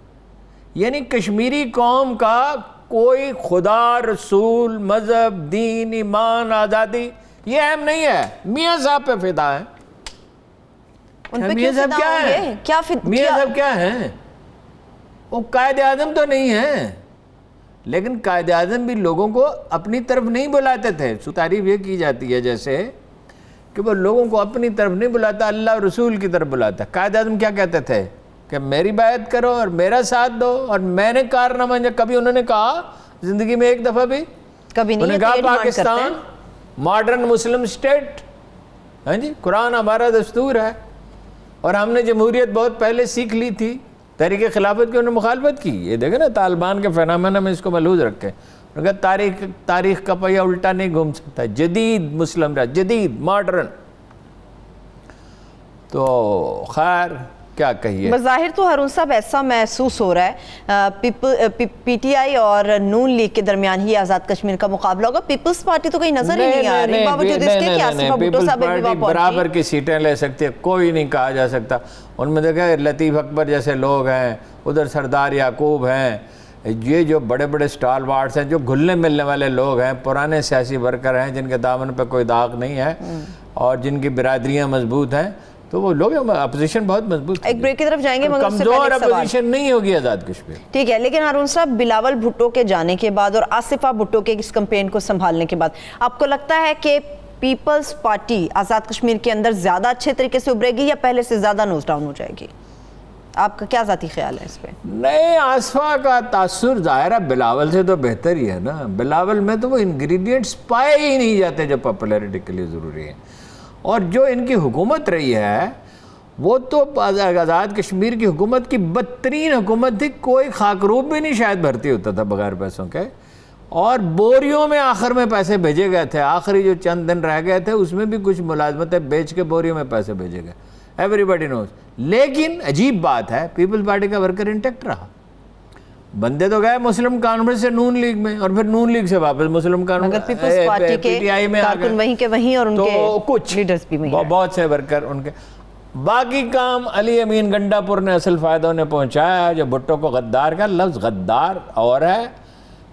یعنی کشمیری قوم کا کوئی خدا، رسول، مذہب، دین، ایمان، آزادی یہ اہم نہیں ہے، میاں صاحب پہ فدا ہیں۔ میاں صاحب کیا ہیں؟ میاں صاحب کیا ہیں؟ وہ قائد اعظم تو نہیں ہیں، لیکن قائد اعظم بھی لوگوں کو اپنی طرف نہیں بلاتے تھے۔ تعریف یہ کی جاتی ہے جیسے کہ وہ لوگوں کو اپنی طرف نہیں بلاتا، اللہ اور رسول کی طرف بلاتا۔ قائد اعظم کیا کہتے تھے کہ میری بیعت کرو اور میرا ساتھ دو، اور میں نے کارنامہ کبھی انہوں نے کہا زندگی میں ایک دفعہ بھی کبھی نہیں، انہوں نے کہا پاکستان ماڈرن مسلم اسٹیٹ، ہاں جی قرآن ہمارا دستور ہے، اور ہم نے جمہوریت بہت پہلے سیکھ لی تھی، تحریک خلافت کی انہوں نے مخالفت کی۔ یہ دیکھیں نا طالبان کے فینامنا میں اس کو ملحوظ رکھیں، انہوں نے کہا تاریخ کا پہیہ الٹا نہیں گھوم سکتا، جدید مسلم رہا، جدید ماڈرن۔ تو خیر کیا کہیے، بظاہر تو ہارون صاحب ایسا محسوس ہو رہا ہے پی ٹی آئی اور نون لیگ کے درمیان ہی آزاد کشمیر کا مقابلہ ہوگا، پیپلز پارٹی تو کہیں نظر ہی نہیں آ رہی، باوجود اس کے کہ آصفہ بھٹو صاحب بھی وہاں پہنچی، برابر کی سیٹیں لے سکتی ہے، کوئی نہیں کہا جا سکتا۔ ان میں دیکھیں لطیف اکبر جیسے لوگ ہیں، ادھر سردار یعقوب ہیں، یہ جو بڑے بڑے سٹال وارڈز ہیں، جو گھلنے ملنے والے لوگ ہیں، پرانے سیاسی ورکر ہیں جن کے دامن پہ کوئی داغ نہیں ہے اور جن کی برادریاں مضبوط ہیں، تو وہ لوگ اپوزیشن بہت مضبوط ہے۔ ایک بریک کی طرف جائیں گے، مگر اس سے کمزور پہلے ایک سوال اپوزیشن نہیں ہوگی آزاد کشمیر، ٹھیک ہے، لیکن ہارون صاحب بلاول بھٹو کے جانے کے بعد اور آصفہ بھٹو کے اس کمپین کو سنبھالنے کے بعد آپ کو لگتا ہے کہ پیپلز پارٹی آزاد کشمیر کے اندر زیادہ اچھے طریقے سے ابھرے گی یا پہلے سے زیادہ نوز ڈاؤن ہو جائے گی؟ آپ کا کیا ذاتی خیال ہے اس پہ؟ نہیں، آصفہ کا تاثر ظاہر ہے بلاول سے تو بہتر ہی ہے نا، بلاول میں تو وہ انگریڈینٹس پائے ہی نہیں جاتے جو پاپولیرٹی کے لیے ضروری ہیں، اور جو ان کی حکومت رہی ہے وہ تو آزاد کشمیر کی حکومت کی بدترین حکومت تھی, کوئی خاکروب بھی نہیں شاید بھرتی ہوتا تھا بغیر پیسوں کے, اور بوریوں میں آخر میں پیسے بھیجے گئے تھے, آخری جو چند دن رہ گئے تھے اس میں بھی کچھ ملازمتیں بیچ کے بوریوں میں پیسے بھیجے گئے, ایوری باڈی نوز. لیکن عجیب بات ہے, پیپل پارٹی کا ورکر انٹیکٹ رہا, بندے تو گئے مسلم کانفرنس سے نون لیگ میں, اور پھر نون لیگ سے واپس مسلم کانفرنس پیپلز پارٹی کے PTI میں آ کارکن وہیں کے وہیں, اور ان کے کچھ لیڈرز بھی وہیں, بہت سے ورکر ان کے. باقی کام علی امین گنڈا پور نے اصل فائدہ انہیں پہنچایا, جو بھٹو کو غدار کا لفظ غدار اور ہے,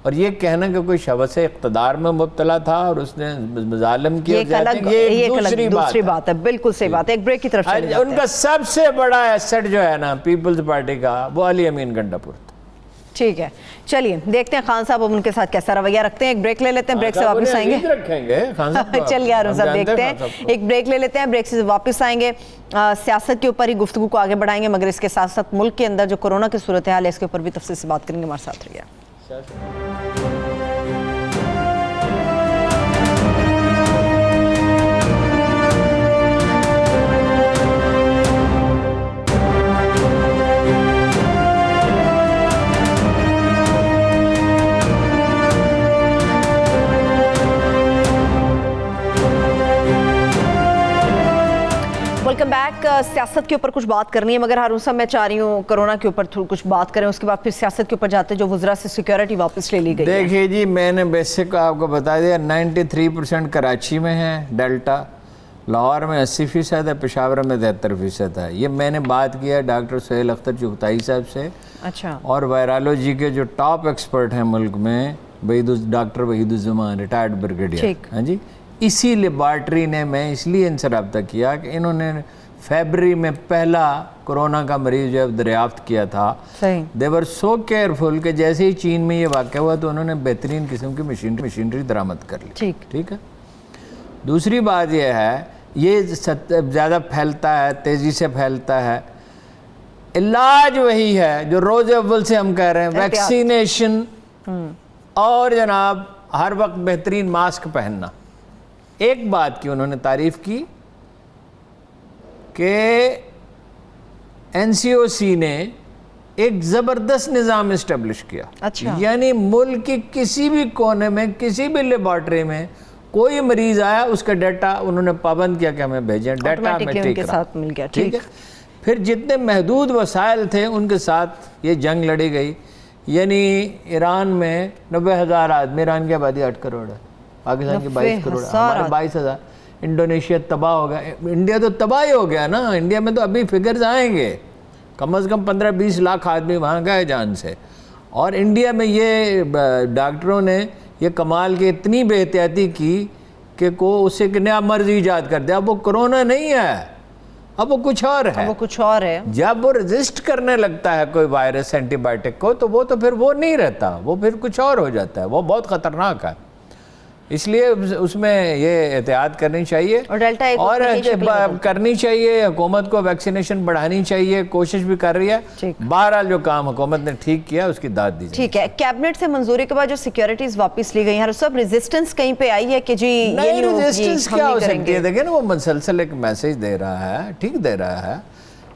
اور یہ کہنا کہ کوئی شوث اقتدار میں مبتلا تھا اور اس نے ظالم کی, یہ دوسری بات ہے. بالکل صحیح بات ہے. ایک بریک کی طرف چلے جاتے ہیں. ان کا سب سے بڑا ایسٹ جو ہے نا پیپلز پارٹی کا, وہ علی امین گنڈا پور تھا. ٹھیک ہے, چلیے دیکھتے ہیں خان صاحب اب ان کے ساتھ کیسا رویہ رکھتے ہیں. ایک بریک لے لیتے ہیں, بریک سے واپس آئیں گے. چلیے ہارون صاحب دیکھتے ہیں, ایک بریک لے لیتے ہیں, بریک سے واپس آئیں گے. سیاست کے اوپر ہی گفتگو کو آگے بڑھائیں گے, مگر اس کے ساتھ ساتھ ملک کے اندر جو کورونا کی صورتحال ہے اس کے اوپر بھی تفصیل سے بات کریں گے. ہمارے ساتھ رہیے. Welcome back. سیاست کے اوپر کچھ بات کرنی ہے, مگر ہارون صاحب میں چاہ رہی ہوں کورونا کے اوپر کچھ بات کریں, اس کے بعد پھر سیاست کے اوپر جاتے جو وزراء سے سیکیورٹی واپس لے لی گئی. دیکھیے جی, میں نے بیسک آپ کو بتا دیا, 93% کراچی میں ہے ڈیلٹا, لاہور میں 80% ہے, پشاور میں 73% ہے. یہ میں نے بات کیا ڈاکٹر سہیل اختر چغتائی صاحب سے, اچھا, اور وائرالوجی کے جو ٹاپ ایکسپرٹ ہیں ملک میں, ڈاکٹر وحید الزمان ریٹائرڈ بریگیڈیئر, ہاں جی, اسی لیبارٹری نے, میں اس لیے ان سے رابطہ کیا کہ انہوں نے فیبری میں پہلا کورونا کا مریض جب دریافت کیا تھا, دے ور سو کیئرفل کہ جیسے ہی چین میں یہ واقعہ ہوا تو انہوں نے بہترین قسم کی مشینری درآمد کر لی. ٹھیک ہے. دوسری بات یہ ہے, یہ زیادہ پھیلتا ہے, تیزی سے پھیلتا ہے, علاج وہی ہے جو روز اول سے ہم کہہ رہے ہیں, ویکسینیشن اور جناب ہر وقت بہترین ماسک پہننا. ایک بات کی انہوں نے تعریف کی کہ NCOC نے ایک زبردست نظام اسٹیبلش کیا. یعنی ملک کی کسی بھی کونے میں, کسی بھی لیبارٹری میں کوئی مریض آیا, اس کا ڈیٹا انہوں نے پابند کیا کہ ہمیں بھیجیں, ڈیٹا ہمیں ٹھیک ساتھ مل گیا. ٹھیک ہے. پھر جتنے محدود وسائل تھے ان کے ساتھ یہ جنگ لڑی گئی. یعنی ایران میں 90,000 آدمی, ایران کی آبادی 8 کروڑ ہے, پاکستان کی 22 کروڑ ہے, ہمارے 22,000. انڈونیشیا تباہ ہو گیا, انڈیا تو تباہ ہی ہو گیا نا. انڈیا میں تو ابھی فگرز آئیں گے, کم از کم 15-20 لاکھ آدمی وہاں گئے جان سے. اور انڈیا میں یہ ڈاکٹروں نے یہ کمال کی اتنی بے احتیاطی کی کہ اسے ایک نیا مرض ایجاد کر دیا. اب وہ کرونا نہیں ہے, اب وہ کچھ اور ہے. جب وہ رزسٹ کرنے لگتا ہے کوئی وائرس اینٹی بائیوٹک کو, تو وہ تو پھر وہ نہیں رہتا, وہ پھر کچھ اور ہو جاتا ہے, وہ بہت خطرناک ہے. اس لیے اس میں یہ احتیاط کرنی چاہیے, اور کرنی چاہیے. حکومت کو ویکسینیشن بڑھانی چاہیے, کوشش بھی کر رہی ہے. بہرحال جو کام حکومت نے ٹھیک کیا اس کی داد دی. ٹھیک ہے. کیبنٹ سے منظوری کے بعد جو سیکیورٹیز واپس لی گئی ہیں, سب ریزسٹنس کہیں پہ آئی ہے کہ جی نہیں, ریزسٹنس کیا ہو سکتی ہے. دیکھیں نا, وہ مسلسل ایک میسیج دے رہا ہے, ٹھیک دے رہا ہے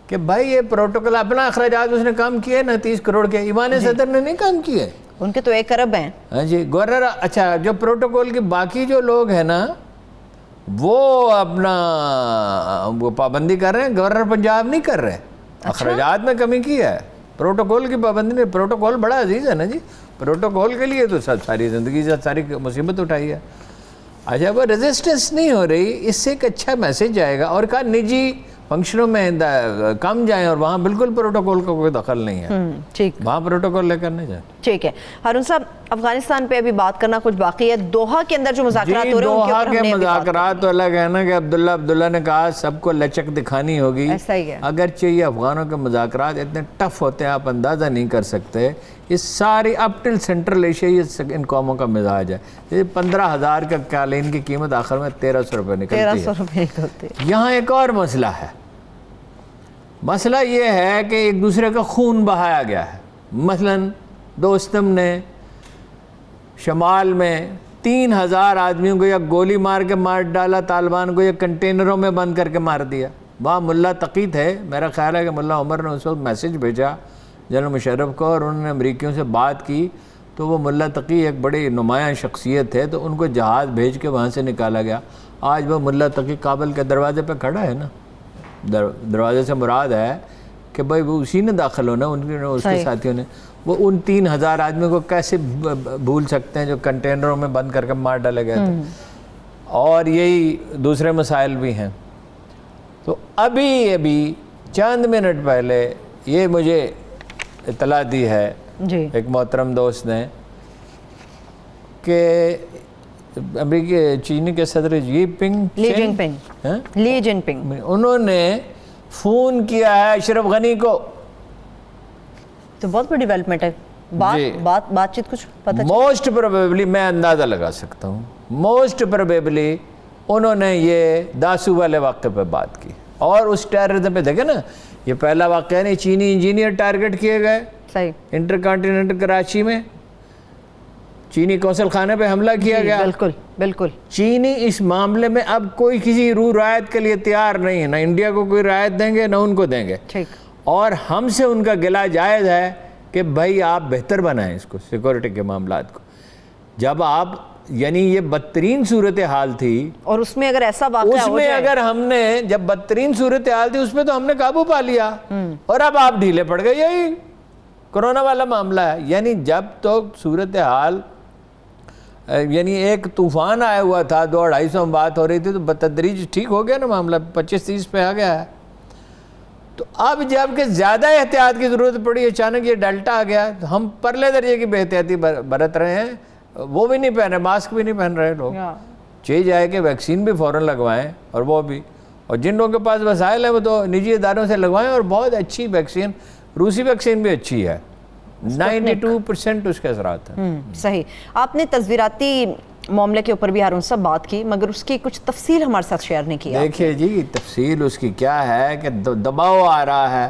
کہ بھائی یہ پروٹوکول, اپنا اخراجات اس نے کام کیے نا 30 کروڑ کے, ایوان صدر نے نہیں کام کیے, ان کے تو 1 ارب ہیں. ہاں جی, گورنر. اچھا, جو پروٹوکول کے باقی جو لوگ ہیں نا, وہ اپنا وہ پابندی کر رہے ہیں, گورنر پنجاب نہیں کر رہے. اخراجات میں کمی کی ہے, پروٹوکول کی پابندی نہیں. پروٹوکول بڑا عزیز ہے نا جی, پروٹوکول کے لیے تو ساری زندگی سے ساری مصیبت اٹھائی ہے. اچھا, وہ ریزسٹنس نہیں ہو رہی, اس سے ایک اچھا میسج جائے گا. اور کہا نجی فنکشنوں میں کم جائیں, اور وہاں بالکل پروٹوکول کا کوئی دخل نہیں ہے. ٹھیک, وہاں پروٹوکول لے کر نہیں جائیں. ٹھیک ہے. ہارون صاحب, افغانستان پہ ابھی بات کرنا کچھ باقی ہے. دوحہ کے اندر جو مذاکرات ہو رہے ہیں, دوحہ کے مذاکرات تو الگ ہے نا, کہ عبداللہ نے کہا سب کو لچک دکھانی ہوگی. ایسا ہی ہے. اگرچہ یہ افغانوں کے مذاکرات اتنے ٹف ہوتے ہیں, آپ اندازہ نہیں کر سکتے. یہ ساری اپ ٹل سینٹرل ایشیا, یہ ان قوموں کا مزاج ہے. 15,000 کا قالین کی قیمت آخر میں 1,300 روپے نکلتی ہے. یہاں ایک اور مسئلہ ہے. مسئلہ یہ ہے کہ ایک دوسرے کا خون بہایا گیا ہے. مثلاً دوستم نے شمال میں 3,000 آدمیوں کو یا گولی مار کے مار ڈالا, طالبان کو یا کنٹینروں میں بند کر کے مار دیا. وہاں ملا تقی تھے، میرا خیال ہے کہ ملا عمر نے اس وقت میسیج بھیجا جنرل مشرف کو اور انہوں نے امریکیوں سے بات کی، تو وہ ملا تقی ایک بڑی نمایاں شخصیت تھے، تو ان کو جہاز بھیج کے وہاں سے نکالا گیا۔ آج وہ ملا تقی کابل کے دروازے پہ کھڑا ہے نا، دروازے سے مراد ہے کہ بھائی وہ اسی نے داخل ہونا، اس کے ساتھیوں نے۔ وہ ان 3000 آدمی کو کیسے بھول سکتے ہیں جو کنٹینروں میں بند کر کے مار ڈالے گئے تھے، اور یہی دوسرے مسائل بھی ہیں۔ تو ابھی چند منٹ پہلے یہ مجھے اطلاع دی ہے جی ایک محترم دوست نے کہ امریکی چینی کے صدر لی جن پنگ انہوں نے فون کیا ہے اشرف غنی کو۔ تو بہت بڑی ڈیولپمنٹ ہے، بات چیت کچھ پتہ موسٹ پروبیبلی میں اندازہ لگا سکتا ہوں، موسٹ پروبیبلی انہوں نے یہ داسو والے واقعے پہ بات کی، اور اس ٹیررزم پہ دیکھیں نا، یہ پہلا واقعہ نہیں، چینی انجینئر ٹارگٹ کیے گئے صحیح انٹر کانٹیننٹل کراچی میں، چینی قونصل خانے پہ حملہ کیا گیا۔ بالکل چینی اس معاملے میں اب کوئی کسی رو رعایت کے لیے تیار نہیں ہے، نہ انڈیا کو کوئی رعایت دیں گے نہ ان کو دیں گے، اور ہم سے ان کا گلہ جائز ہے کہ بھائی آپ بہتر بنائیں اس کو، سیکورٹی کے معاملات کو۔ جب آپ یعنی یہ بدترین صورتحال تھی، اور اس میں اگر ایسا واقعہ اس میں اگر ہم نے جب بدترین صورتحال تھی اس میں تو ہم نے قابو پا لیا، اور اب آپ ڈھیلے پڑ گئے، یہی کرونا والا معاملہ ہے۔ یعنی جب تو صورتحال یعنی ایک طوفان آیا ہوا تھا، 200-250 میں بات ہو رہی تھی، تو بتدریج ٹھیک ہو گیا نا معاملہ، 25-30 پہ آ گیا ہے۔ تو اب جب کہ زیادہ احتیاط کی ضرورت پڑی، اچانک یہ ڈیلٹا آ گیا، تو ہم پرلے درجے کی بے احتیاطی برت رہے ہیں، وہ بھی نہیں پہن رہے، ماسک بھی نہیں پہن رہے لوگ۔ چاہیے جائے کہ ویکسین بھی فوراً لگوائیں، اور وہ بھی، اور جن لوگوں کے پاس وسائل ہیں وہ تو نجی اداروں سے لگوائیں، اور بہت اچھی ویکسین، روسی ویکسین بھی اچھی ہے، 92% اس کے اثرات ہیں۔ صحیح۔ آپ نے تصویراتی معاملے کے اوپر بھی ہارون صاحب بات کی، مگر اس کی کچھ تفصیل ہمارے ساتھ شیئر نہیں کیا۔ دیکھیے جی، تفصیل اس کی کیا ہے کہ دباؤ آ رہا ہے،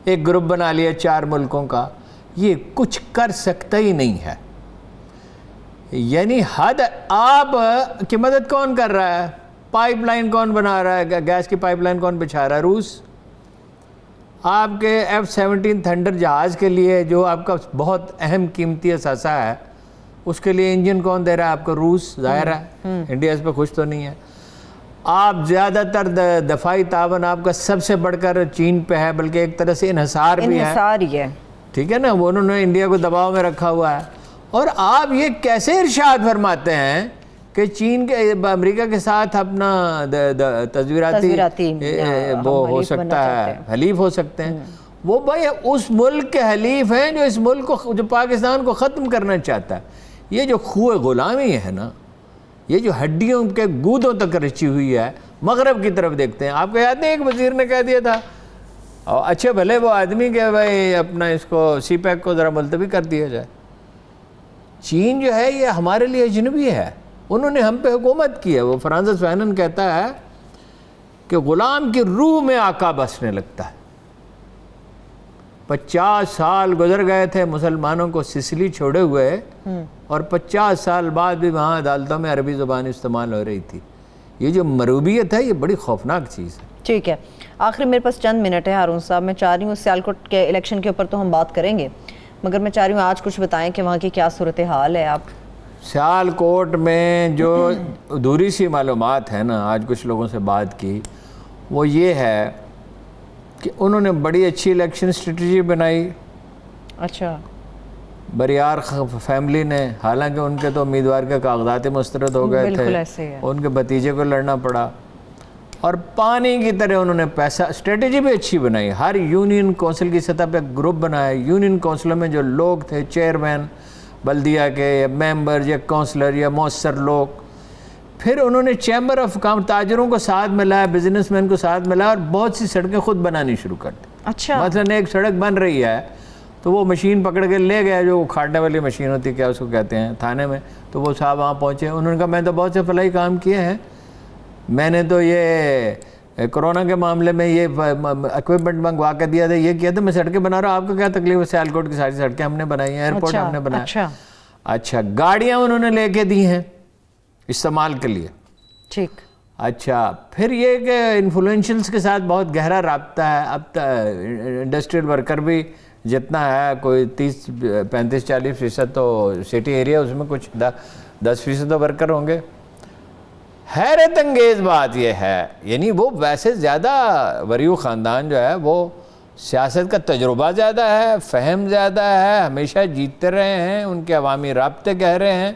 ایک گروپ بنا لیا 4 ملکوں کا، یہ کچھ کر سکتا ہی نہیں ہے۔ یعنی حد آب کی مدد کون کر رہا ہے؟ پائپ لائن کون بنا رہا ہے؟ گیس کی پائپ لائن کون بچھا رہا ہے؟ روس۔ آپ کے F-17 تھنڈر جہاز کے لیے جو آپ کا بہت اہم قیمتی اثاثہ ہے، اس کے لیے انجن کون دے رہا ہے؟ آپ کا روس، ظاہر ہے انڈیا اس پہ خوش تو نہیں ہے۔ آپ زیادہ تر دفاعی تعاون آپ کا سب سے بڑھ کر چین پہ ہے، بلکہ ایک طرح سے انحصار بھی ہے، ٹھیک ہے نا، وہ انہوں نے انڈیا کو دباؤ میں رکھا ہوا ہے۔ اور آپ یہ کیسے ارشاد فرماتے ہیں کہ چین کے امریکہ کے ساتھ اپنا تصویراتی وہ ہو سکتا ہے، حلیف ہو سکتے ہیں؟ وہ بھائی اس ملک کے حلیف ہیں جو اس ملک کو، جو پاکستان کو ختم کرنا چاہتا ہے۔ یہ جو خوہ غلامی ہے نا، یہ جو ہڈیوں کے گودوں تک رچی ہوئی ہے، مغرب کی طرف دیکھتے ہیں۔ آپ کو یاد نہیں ایک وزیر نے کہہ دیا تھا، اچھے بھلے وہ آدمی کہ بھائی اپنا اس کو سی پیک کو ذرا ملتوی کر دیا جائے۔ چین جو ہے یہ ہمارے لیے اجنبی ہے، انہوں نے ہم پہ حکومت کی ہے۔ وہ فرانسس فینن کہتا ہے کہ غلام کی روح میں آقا بسنے لگتا ہے۔ 50 سال گزر گئے تھے مسلمانوں کو سسلی چھوڑے ہوئے، اور 50 سال بعد بھی وہاں عدالتوں میں عربی زبان استعمال ہو رہی تھی۔ یہ جو مروبیت ہے یہ بڑی خوفناک چیز ہے۔ ٹھیک ہے، آخر میرے پاس چند منٹ ہے ہارون صاحب، میں چاہ رہی ہوں سیالکوٹ کے الیکشن کے اوپر تو ہم بات کریں گے، مگر میں چاہ رہی ہوں آج کچھ بتائیں کہ وہاں کی کیا صورتحال ہے۔ آپ سیالکوٹ میں جو ادھوری سی معلومات ہے نا، آج کچھ لوگوں سے بات کی، وہ یہ ہے کہ انہوں نے بڑی اچھی الیکشن اسٹریٹجی بنائی۔ اچھا، بریار فیملی نے، حالانکہ ان کے تو امیدوار کے کاغذات مسترد ہو گئے تھے، ان کے بھتیجے کو لڑنا پڑا، اور پانی کی طرح انہوں نے پیسہ، اسٹریٹجی بھی اچھی بنائی۔ ہر یونین کونسل کی سطح پہ گروپ بنایا، یونین کونسلوں میں جو لوگ تھے، چیئرمین بلدیہ کے یا ممبر یا کونسلر یا مؤثر لوگ، پھر انہوں نے چیمبر آف کام تاجروں کو ساتھ ملایا، بزنس مین کو ساتھ ملایا، اور بہت سی سڑکیں خود بنانی شروع کر دی۔ اچھا، مثلاً ایک سڑک بن رہی ہے تو وہ مشین پکڑ کے لے گیا، جو کھاڑنے والی مشین ہوتی ہے، کیا اس کو کہتے ہیں، تھانے میں، تو وہ صاحب وہاں پہنچے، انہوں نے کہا میں تو بہت سے فلاحی کام کیے ہیں، میں نے تو یہ کرونا کے معاملے میں یہ اکوپمنٹ منگوا کے دیا تھا، یہ کیا تھا، میں سڑکیں بنا رہا ہوں، آپ کو کیا تکلیف ہے؟ سیالکوٹ کی ساری سڑکیں ہم نے بنائی ہیں، ایئرپورٹ ہم نے بنایا۔ اچھا، گاڑیاں انہوں نے لے کے دی ہیں استعمال کے لیے، ٹھیک، اچھا پھر یہ کہ انفلوئنشلس کے ساتھ بہت گہرا رابطہ ہے. اب انڈسٹریل ورکر بھی جتنا ہے کوئی 35-40% تو سٹی ایریا, اس میں کچھ 10% تو ورکر ہوں گے. حیرت انگیز بات یہ ہے, یعنی وہ ویسے زیادہ وریو خاندان جو ہے وہ سیاست کا تجربہ زیادہ ہے, فہم زیادہ ہے, ہمیشہ جیتتے رہے ہیں, ان کے عوامی رابطے گہرے ہیں.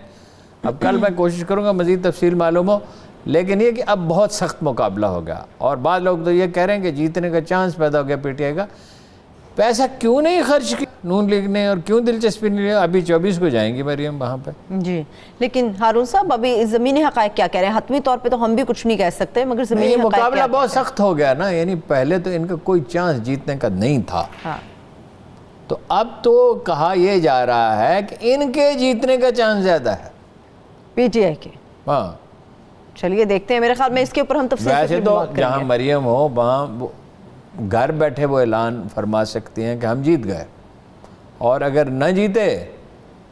اب کل میں کوشش کروں گا مزید تفصیل معلوم ہو, لیکن یہ کہ اب بہت سخت مقابلہ ہو گیا. اور بعض لوگ تو یہ کہہ رہے ہیں کہ جیتنے کا چانس پیدا ہو گیا پی ٹی آئی کا. پیسہ کیوں نہیں خرچ کیا نون لیگ نے, اور کیوں دلچسپی نہیں لیا؟ ابھی 24 کو جائیں گی مریم وہاں پہ. جی لیکن ہارون صاحب ابھی زمینی حقائق کیا کہہ رہے ہیں؟ حتمی طور پہ تو ہم بھی کچھ نہیں کہہ سکتے, مگر زمینی حقائق مقابلہ بہت سخت ہو گیا نا. یعنی پہلے تو ان کا کوئی چانس جیتنے کا نہیں تھا, تو اب تو کہا یہ جا رہا ہے کہ ان کے جیتنے کا چانس زیادہ ہے پی ٹی آئی کے. ہاں چلیے دیکھتے ہیں, میرے خیال میں اس کے اوپر ہم تفصیل ویسے تو جہاں مریم ہو وہاں گھر بیٹھے وہ اعلان فرما سکتی ہیں کہ ہم جیت گئے, اور اگر نہ جیتے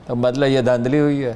تو مطلب یہ دھاندلی ہوئی ہے.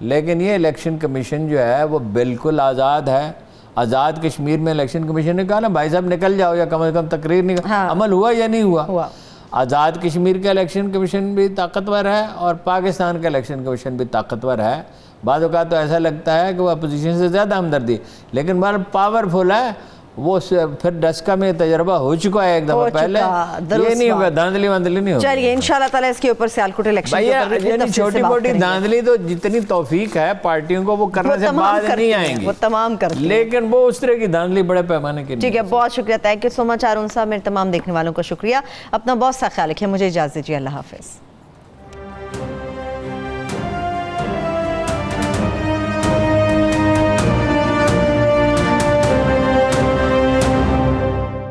لیکن یہ الیکشن کمیشن جو ہے وہ بالکل آزاد ہے. آزاد کشمیر میں الیکشن کمیشن نے کہا نا بھائی صاحب نکل جاؤ, یا کم از کم تقریر نہیں, عمل ہوا یا نہیں ہوا؟ آزاد کشمیر کا الیکشن کمیشن بھی طاقتور ہے اور پاکستان کا الیکشن کمیشن بھی طاقتور ہے. بعض اوقات تو ایسا لگتا ہے کہ وہ اپوزیشن سے زیادہ ہمدردی, لیکن بہت پاورفل ہے وہ. پھر ڈسکا میں تجربہ ہو چکا ہے ایک دفعہ پہلے, یہ نہیں ہوگا, دھاندلی واندلی نہیں ہوگی. چلیے انشاءاللہ تعالیٰ اس کے اوپر سیالکوٹ الیکشن یعنی چھوٹی موٹی دھاندلی تو جتنی توفیق ہے پارٹیوں کو وہ کرنے سے بعد نہیں آئیں گی, وہ تمام کرتے ہیں, لیکن وہ اس طرح کی دھاندلی بڑے پیمانے کی. ٹھیک ہے, بہت شکریہ. تھینک یو سو مچ ہارون صاحب. میرے تمام دیکھنے والوں کو شکریہ. اپنا بہت سا خیال رکھیں. مجھے اجازت دیجیے. اللہ حافظ.